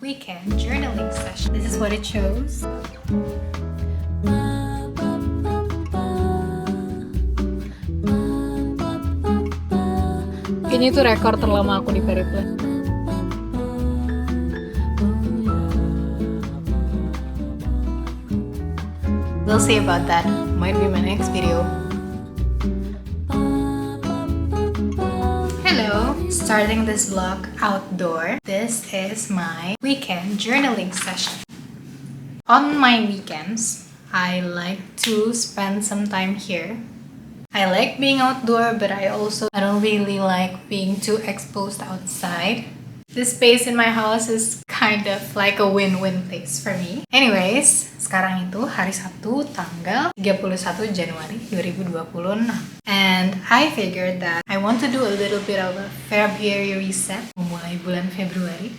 weekend journaling session. This is what it shows. Kayaknya itu rekor terlama aku di Periplay. We'll see about that. Might be my next video. Hello, starting this vlog outdoor. This is my weekend journaling session. On my weekends, I like to spend some time here. I like being outdoor, but I don't really like being too exposed outside. This space in my house is kind of like a win-win place for me. Anyways, sekarang itu hari Sabtu tanggal 31 Januari 2026. And I figured that I want to do a little bit of a February reset mulai bulan Februari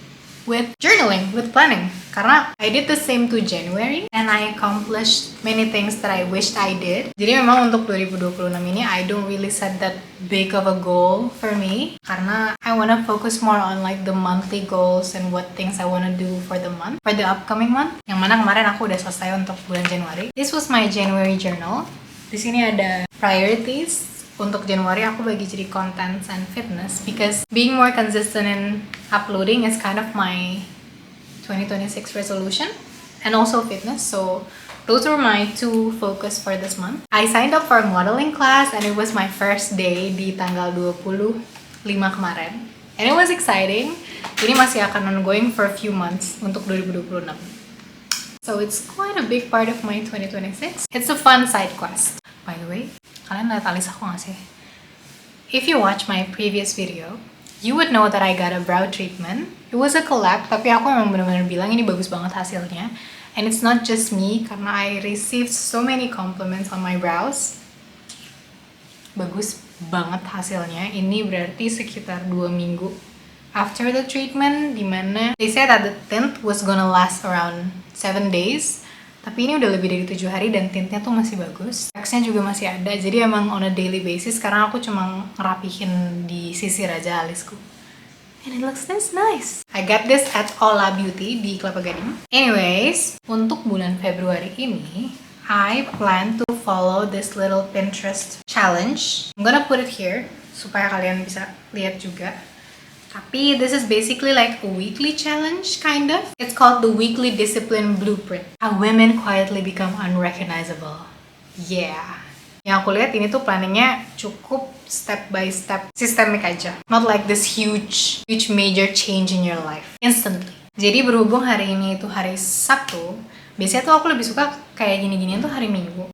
with journaling, with planning. Karena I did the same to January and I accomplished many things that I wished I did. Jadi memang untuk 2026 ini I don't really set that big of a goal for me. Karena I wanna focus more on like the monthly goals and what things I wanna do for the month, for the upcoming month. Yang mana kemarin aku udah selesai untuk bulan Januari. This was my January journal. Di sini ada priorities. Untuk Januari aku bagi jadi contents and fitness because being more consistent in uploading is kind of my 2026 resolution and also fitness. So those were my two focus for this month. I signed up for a modeling class and it was my first day di tanggal 25 kemarin. And it was exciting. Ini masih akan ongoing for a few months untuk 2026. So it's quite a big part of my 2026. It's a fun side quest. By the way, kalian lihat alis aku gak sih? If you watch my previous video, you would know that I got a brow treatment. It was a collab, tapi aku emang bener-bener bilang ini bagus banget hasilnya. And it's not just me, karena I received so many compliments on my brows. Bagus banget hasilnya. Ini berarti sekitar 2 minggu after the treatment, dimana they said that the tint was gonna last around 7 days. Tapi ini udah lebih dari 7 hari dan tintnya tuh masih bagus. Teksnya juga masih ada, jadi emang on a daily basis. Sekarang aku cuma ngerapihin di sisir aja alisku. And it looks this nice. I got this at Ola Beauty di Kelapa Gading. Anyways, untuk bulan Februari ini, I plan to follow this little Pinterest challenge. I'm gonna put it here, supaya kalian bisa lihat juga. Tapi this is basically like a weekly challenge, kind of. It's called the Weekly Discipline Blueprint. How women quietly become unrecognizable. Yeah. Yang aku lihat ini tuh planningnya cukup step by step, systemic aja. Not like this huge major change in your life instantly. Jadi berhubung hari ini itu hari Sabtu, biasanya tuh aku lebih suka kayak gini-ginian tuh hari Minggu.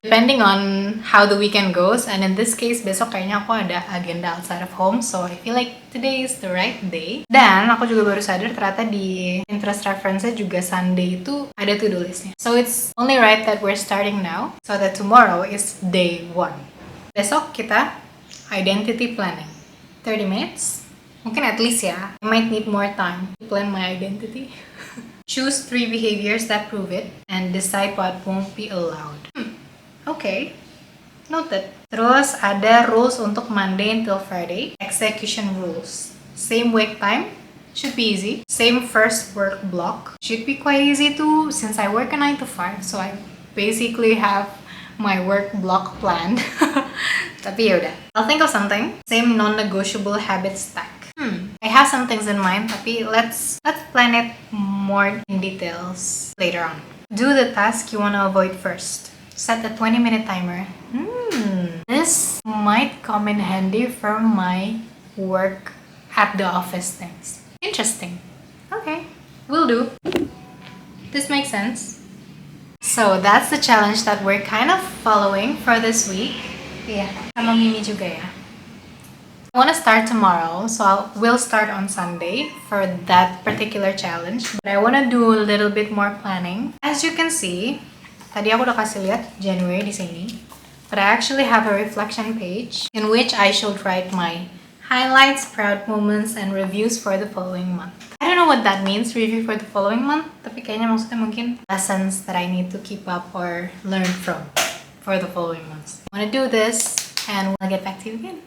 Depending on how the weekend goes, and in this case, besok kayaknya aku ada agenda outside of home, so I feel like today is the right day. Dan aku juga baru sadar ternyata di Pinterest reference-nya juga Sunday itu ada to-do list-nya. So it's only right that we're starting now, so that tomorrow is day 1. Besok kita identity planning. 30 minutes? Mungkin at least ya. I might need more time to plan my identity. Choose 3 behaviors that prove it, and decide what won't be allowed. Okay, noted. Terus ada rules untuk Monday until Friday. Execution rules. Same wake time, should be easy. Same first work block, should be quite easy too since I work a 9 to 5. So I basically have my work block planned. Tapi yaudah, I'll think of something. Same non-negotiable habit stack. I have some things in mind, tapi let's plan it more in details later on. Do the task you want to avoid first. Set a 20-minute timer. This might come in handy for my work at the office things. Interesting. Okay, will do. This makes sense. So that's the challenge that we're kind of following for this week. Yeah, sama Mimi juga ya. I want to start tomorrow, so we'll start on Sunday for that particular challenge. But I want to do a little bit more planning. As you can see, tadi aku udah kasih lihat January di sini, but I actually have a reflection page in which I should write my highlights, proud moments, and reviews for the following month. I don't know what that means, review for the following month, tapi kayaknya maksudnya mungkin lessons that I need to keep up or learn from for the following months. I want to do this, and I'll get back to you again.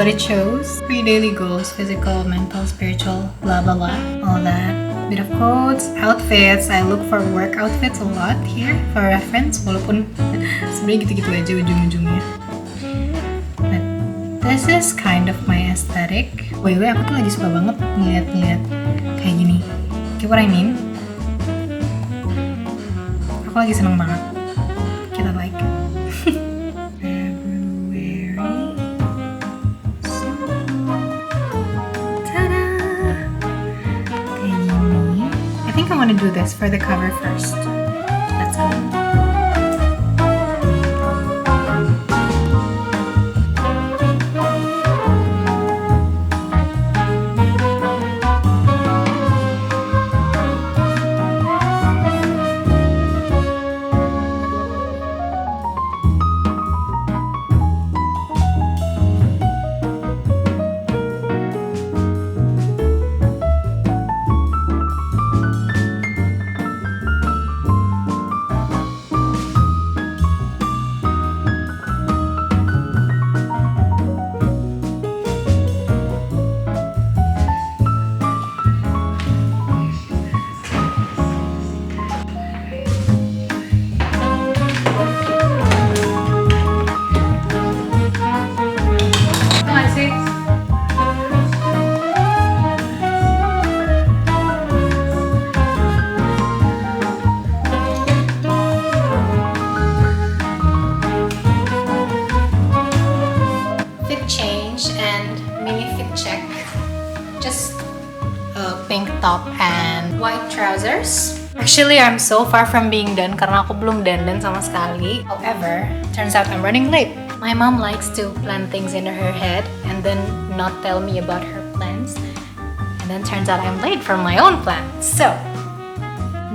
what it shows. 3 daily goals, physical, mental, spiritual, blah blah blah, all that. Bit of quotes, outfits. I look for work outfits a lot here for reference, walaupun sebenarnya gitu-gitu aja ujung-ujungnya. But this is kind of my aesthetic. By the way, aku tuh lagi suka banget ngeliat-ngeliat kayak gini. Get what I mean? Aku lagi seneng banget. Kita like. February. Ta-da! Kayak gini. I think I want to do this for the cover first. Let's go. Change and mini fit check. Just a pink top and white trousers. Actually, I'm so far from being done karena aku belum dandan sama sekali. However, turns out I'm running late. My mom likes to plan things in her head and then not tell me about her plans. And then turns out I'm late for my own plans. So,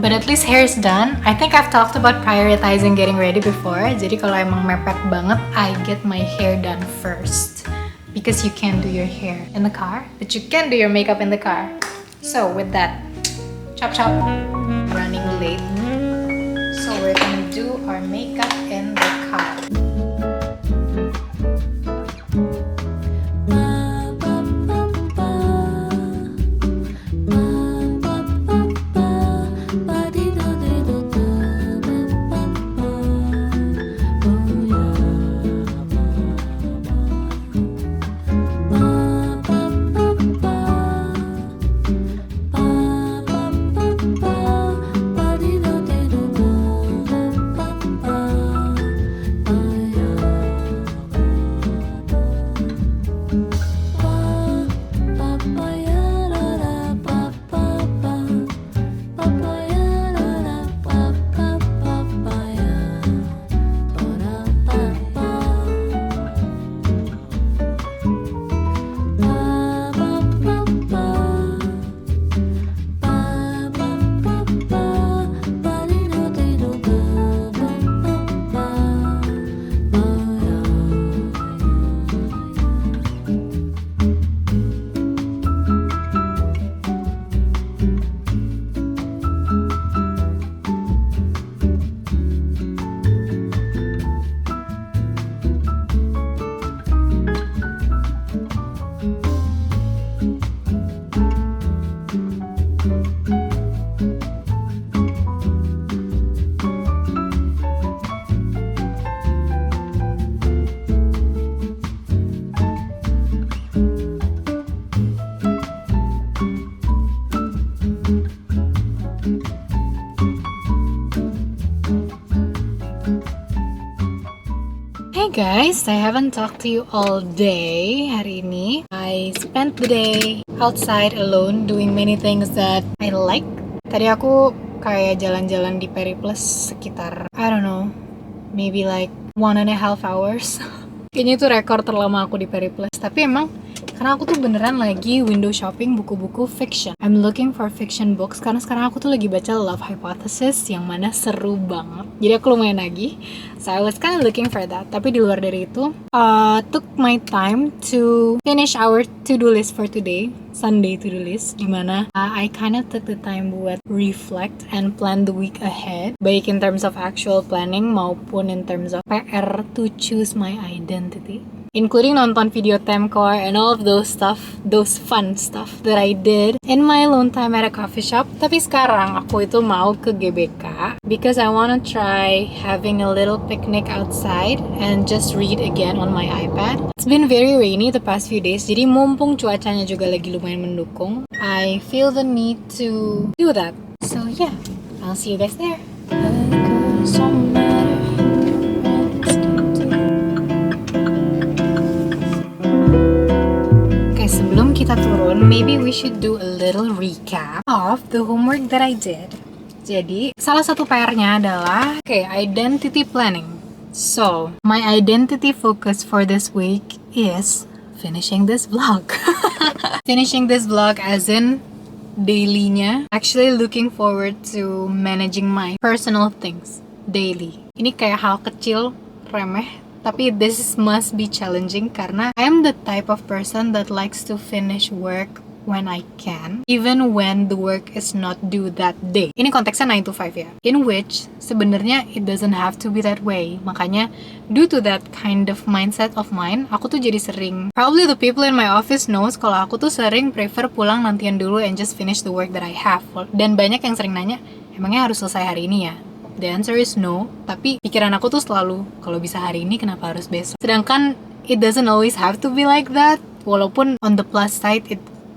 but at least hair is done. I think I've talked about prioritizing getting ready before. Jadi kalau emang mepet banget, I get my hair done first. Because you can't do your hair in the car, but you can do your makeup in the car. So with that, chop chop, running late. So we're gonna do our makeup in the car. Hey guys, I haven't talked to you all day hari ini. I spent the day outside alone doing many things that I like. Tadi aku kayak jalan-jalan di Periplus sekitar, I don't know, maybe like 1.5 hours. Kayaknya itu rekor terlama aku di Periplus. Tapi emang karena aku tuh beneran lagi window shopping buku-buku fiction. I'm looking for fiction books karena sekarang aku tuh lagi baca Love Hypothesis yang mana seru banget. Jadi aku lumayan lagi. So I was kind of looking for that. Tapi di luar dari itu, took my time to finish our to-do list for today. Sunday to-do list, dimana I kind of took the time buat reflect and plan the week ahead, baik in terms of actual planning maupun in terms of PR to choose my identity. including nonton video Temcore and all of those fun stuff that I did in my alone time at a coffee shop. Tapi sekarang aku itu mau ke GBK because I wanna try having a little picnic outside and just read again on my iPad. It's been very rainy the past few days, jadi mumpung cuacanya juga lagi lumayan mendukung, I feel the need to do that. So yeah, I'll see you guys there. Sebelum kita turun, maybe we should do a little recap of the homework that I did. Jadi, salah satu PR-nya adalah, identity planning. So, my identity focus for this week is finishing this vlog. Finishing this vlog as in daily-nya. Actually looking forward to managing my personal things daily. Ini kayak hal kecil, remeh, tapi this must be challenging karena I am the type of person that likes to finish work when I can, even when the work is not due that day. Ini konteksnya 9 to 5 ya. In which, sebenarnya it doesn't have to be that way. Makanya, due to that kind of mindset of mine, aku tuh jadi sering, probably the people in my office knows kalau aku tuh sering prefer pulang nantian dulu and just finish the work that I have. Dan banyak yang sering nanya, emangnya harus selesai hari ini ya? The answer is no, tapi pikiran aku tuh selalu, kalau bisa hari ini kenapa harus besok? Sedangkan, it doesn't always have to be like that. Walaupun on the plus side,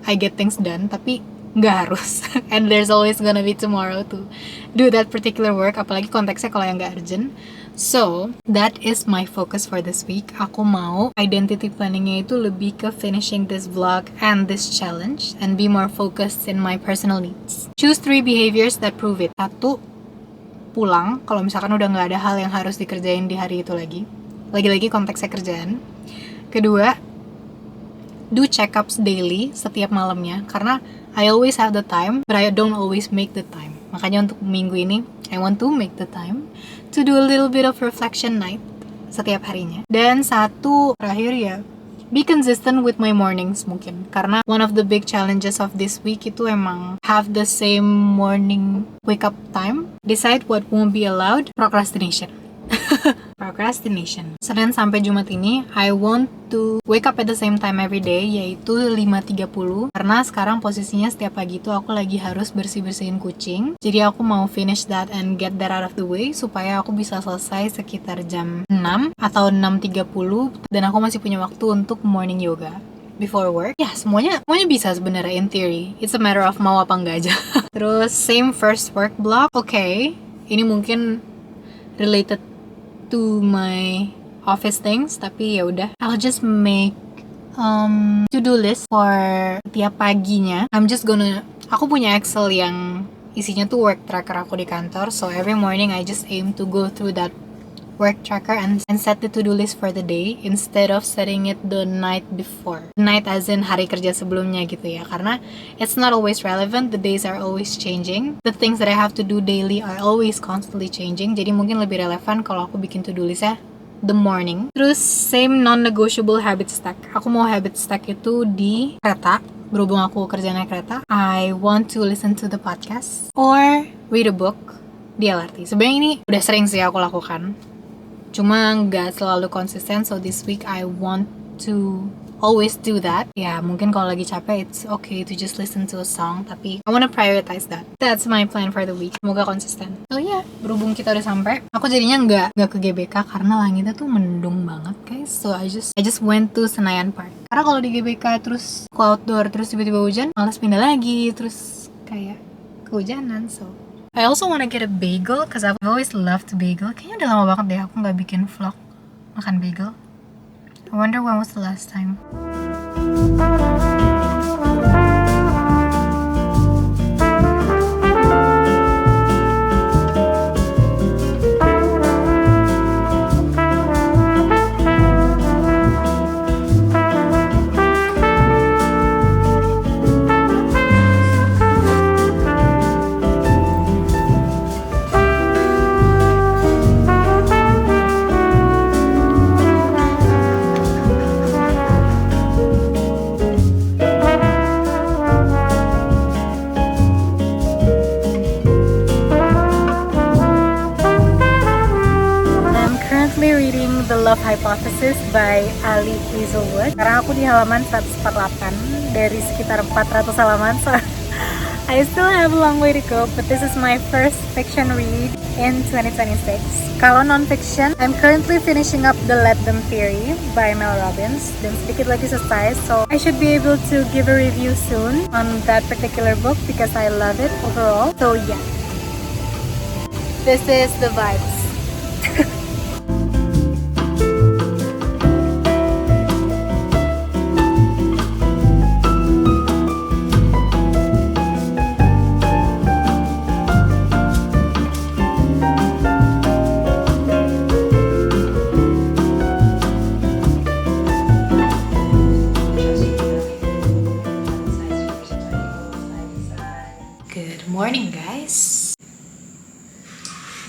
I get things done, tapi nggak harus. And there's always gonna be tomorrow to do that particular work, apalagi konteksnya kalau yang nggak urgent. So, that is my focus for this week. Aku mau identity planningnya itu lebih ke finishing this vlog and this challenge, and be more focused in my personal needs. Choose 3 behaviors that prove it. 1, pulang kalau misalkan udah nggak ada hal yang harus dikerjain di hari itu lagi. Lagi-lagi konteksnya kerjaan. Kedua, do check-ups daily setiap malamnya karena I always have the time but I don't always make the time. Makanya untuk minggu ini I want to make the time to do a little bit of reflection night setiap harinya. Dan satu terakhir ya, be consistent with my mornings mungkin karena one of the big challenges of this week itu emang have the same morning wake up time. Decide what won't be allowed. Procrastination. Procrastination. Senin sampai Jumat ini I want to wake up at the same time every day, yaitu 5.30 karena sekarang posisinya setiap pagi itu aku lagi harus bersih-bersihin kucing. Jadi aku mau finish that and get that out of the way supaya aku bisa selesai sekitar jam 6 atau 6.30 dan aku masih punya waktu untuk morning yoga before work. Ya, semuanya bisa sebenarnya in theory. It's a matter of mau apa enggak aja. Terus same first work block. Ini mungkin related to my office things, tapi ya udah. I'll just make to-do list for tiap paginya. Aku punya Excel yang isinya tuh work tracker aku di kantor. So every morning I just aim to go through that work tracker and set the to-do list for the day instead of setting it the night before. Night as in hari kerja sebelumnya gitu ya. Karena it's not always relevant, the days are always changing. The things that I have to do daily are always constantly changing. Jadi mungkin lebih relevan kalau aku bikin to-do listnya the morning. Terus same non-negotiable habit stack. Aku mau habit stack itu di kereta. Berhubung aku kerja naik kereta, I want to listen to the podcast or read a book di LRT. Sebenarnya ini udah sering sih aku lakukan. Cuma nggak selalu konsisten, so this week I want to always do that. Ya, mungkin kalau lagi capek, it's okay to just listen to a song, tapi I wanna prioritize that. That's my plan for the week. Semoga konsisten. So yeah, berhubung kita udah sampai, aku jadinya nggak ke GBK karena langitnya tuh mendung banget, guys. So I just went to Senayan Park. Karena kalau di GBK terus ke outdoor, terus tiba-tiba hujan, malas pindah lagi, terus kayak kehujanan, so I also wanna get a bagel cause I've always loved bagel. Kayaknya udah lama banget deh aku nggak bikin vlog makan bagel. I wonder when was the last time. Love Hypothesis by Ali Hazelwood. Sekarang aku di halaman 148 dari sekitar 400 halaman, so I still have a long way to go, but this is my first fiction read in 2026. Kalau non-fiction, I'm currently finishing up The Let Them Theory by Mel Robbins. Dan sedikit lagi selesai, so I should be able to give a review soon on that particular book because I love it overall. So yeah, this is the vibes. Good morning, guys.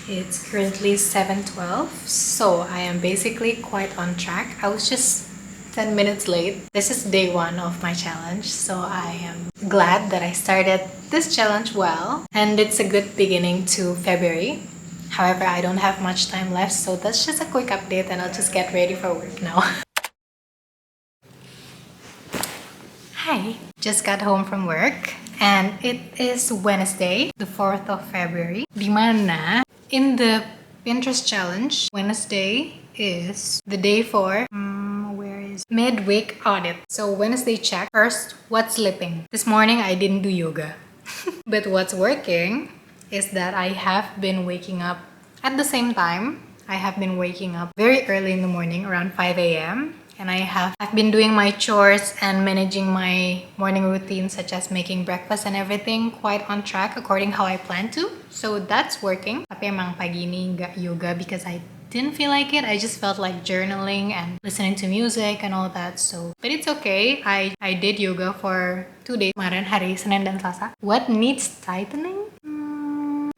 It's currently 7:12, so I am basically quite on track. I was just 10 minutes late. This is day 1 of my challenge, so I am glad that I started this challenge well, and it's a good beginning to February. However, I don't have much time left, so that's just a quick update and I'll just get ready for work now. Hi! Just got home from work and it is Wednesday, the 4th of February. Dimana in the Pinterest challenge, Wednesday is the day for midweek audit. So Wednesday check. First, what's slipping? This morning I didn't do yoga. But what's working is that I have been waking up at the same time. I have been waking up very early in the morning, around 5 a.m. And I've been doing my chores and managing my morning routine, such as making breakfast and everything, quite on track according how I plan to. So that's working. Tapi emang pagi ini nggak yoga because I didn't feel like it. I just felt like journaling and listening to music and all that. So, but it's okay. I did yoga for 2 days kemarin, hari Senin dan Selasa. What needs tightening?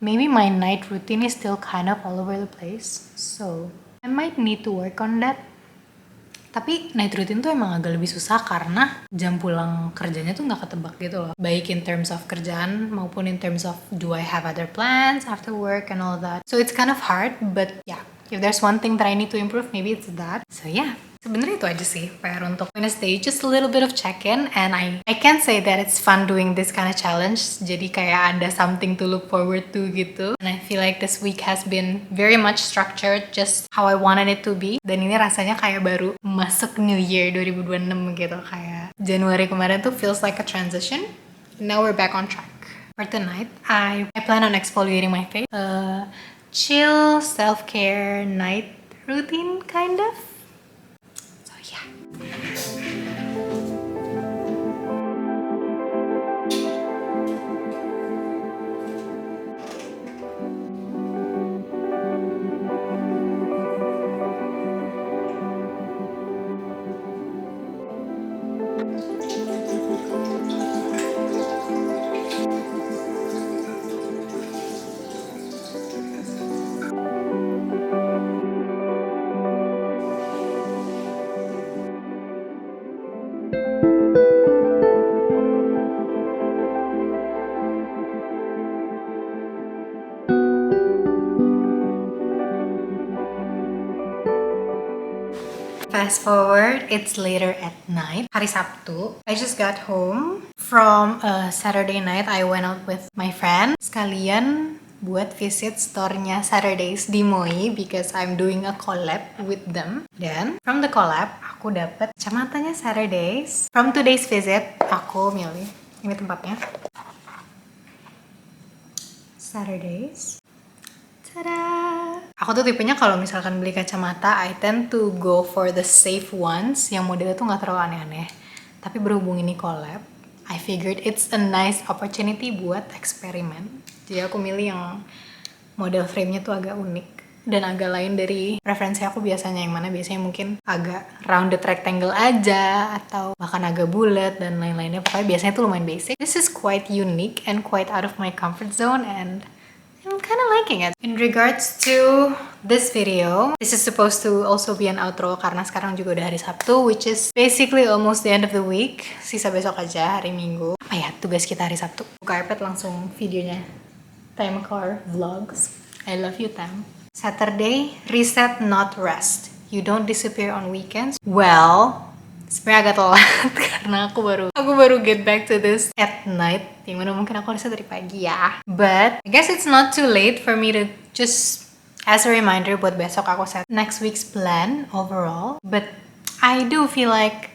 Maybe my night routine is still kind of all over the place. So I might need to work on that. Tapi night routine tuh emang agak lebih susah karena jam pulang kerjanya tuh nggak ketebak gitu loh. Baik in terms of kerjaan maupun in terms of do I have other plans after work and all that. So it's kind of hard, but yeah, if there's one thing that I need to improve, maybe it's that. So yeah, sebenarnya itu aja sih PR untuk Wednesday. Just a little bit of check-in, and I can say that it's fun doing this kind of challenge. Jadi kayak ada something to look forward to gitu. And I feel like this week has been very much structured, just how I wanted it to be. Dan ini rasanya kayak baru masuk New Year 2026 gitu. Kayak Januari kemarin tuh feels like a transition. Now we're back on track. For tonight, I plan on exfoliating my face. Chill self-care night routine kind of. So yeah. Fast forward, it's later at night. Hari Sabtu. I just got home from a Saturday night. I went out with my friend. Sekalian buat visit store-nya Saturdays di Moi because I'm doing a collab with them. Dan from the collab, aku dapet kacamatanya Saturdays. From today's visit, aku milih. Ini tempatnya. Saturdays. Tada! Aku tuh tipenya kalau misalkan beli kacamata, I tend to go for the safe ones yang modelnya tuh nggak terlalu aneh-aneh. Tapi berhubung ini collab, I figured it's a nice opportunity buat eksperimen. Jadi aku milih yang model frame-nya tuh agak unik dan agak lain dari referensi aku biasanya, yang mana biasanya mungkin agak rounded rectangle aja atau bahkan agak bulat dan lain-lainnya. Pokoknya biasanya tuh lumayan basic. This is quite unique and quite out of my comfort zone and I'm kind of liking it. In regards to this video, this is supposed to also be an outro karena sekarang juga udah hari Sabtu, which is basically almost the end of the week. Sisa besok aja, hari Minggu. Apa ya tugas kita hari Sabtu? Buka iPad langsung videonya. Time Car Vlogs. I love you, Tam. Saturday, reset not rest. you don't disappear on weekends. Well, sebenarnya agak telat karena aku baru get back to this at night, yang mana mungkin aku harusnya dari pagi ya. But I guess it's not too late for me to just as a reminder buat besok aku set next week's plan overall. But I do feel like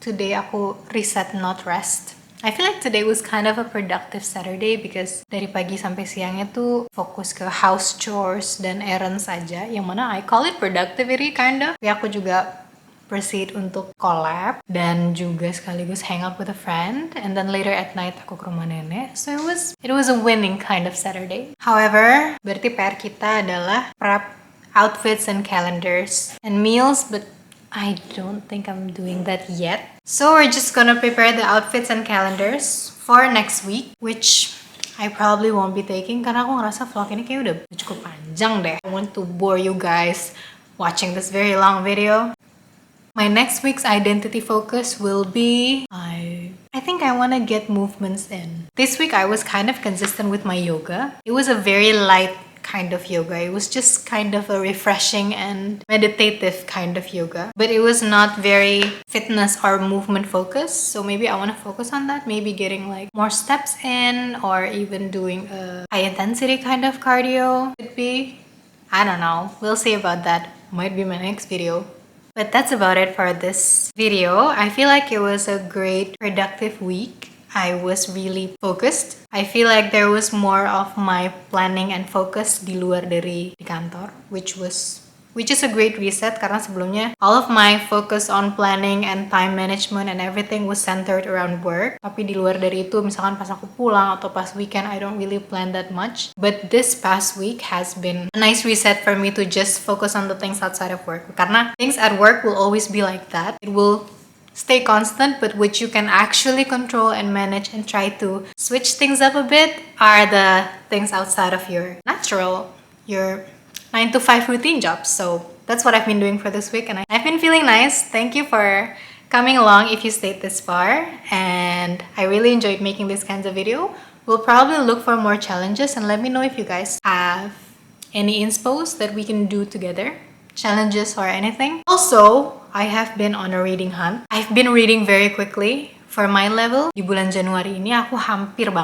today aku reset, not rest. I feel like today was kind of a productive Saturday because dari pagi sampai siangnya tuh fokus ke house chores dan errands aja, yang mana I call it productivity kind of. Tapi aku juga proceed untuk collab dan juga sekaligus hang out with a friend, and then later at night aku ke rumah nenek. So it was a winning kind of Saturday. However, berarti PR kita adalah prep outfits and calendars and meals, but I don't think I'm doing that yet. So we're just gonna prepare the outfits and calendars for next week, which I probably won't be taking karena aku ngerasa vlog ini kayak udah cukup panjang deh. I want to bore you guys watching this very long video. My next week's identity focus will be I think I want to get movements in. This week I was kind of consistent with my yoga. It was a very light kind of yoga. It was just kind of a refreshing and meditative kind of yoga, but it was not very fitness or movement focused. So maybe I want to focus on that, maybe getting like more steps in, or even doing a high intensity kind of cardio. Could be, I don't know, we'll see about that. Might be my next video. But that's about it for this video. I feel like it was a great productive week. I was really focused. I feel like there was more of my planning and focus di luar dari di kantor, which is a great reset karena sebelumnya all of my focus on planning and time management and everything was centered around work. Tapi di luar dari itu, misalkan pas aku pulang atau pas weekend, I don't really plan that much. But this past week has been a nice reset for me to just focus on the things outside of work. Karena things at work will always be like that. It will stay constant, but which you can actually control and manage and try to switch things up a bit are the things outside of your 9 to 5 routine jobs. So that's what I've been doing for this week, and I've been feeling nice. Thank you for coming along if you stayed this far, and I really enjoyed making these kinds of video. We'll probably look for more challenges, and let me know if you guys have any inspos that we can do together, challenges or anything. Also, I have been on a reading hunt. I've been reading very quickly. For my level, di bulan Januari ini aku hampir.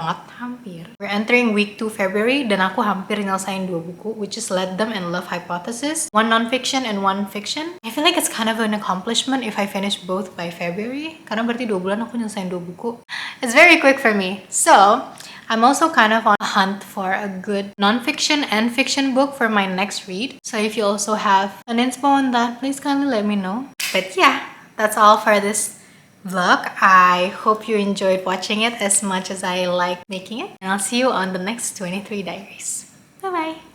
We're entering week 2 February dan aku hampir nyelesain 2 buku, which is Let Them and Love Hypothesis. 1 non-fiction and 1 fiction. I feel like it's kind of an accomplishment if I finish both by February. Karena berarti 2 bulan aku nyelesain 2 buku. It's very quick for me. So, I'm also kind of on a hunt for a good non-fiction and fiction book for my next read. So if you also have an inspo on that, please kindly let me know. But yeah, that's all for this vlog. I hope you enjoyed watching it as much as I like making it. And I'll see you on the next 23 Diaries. Bye bye!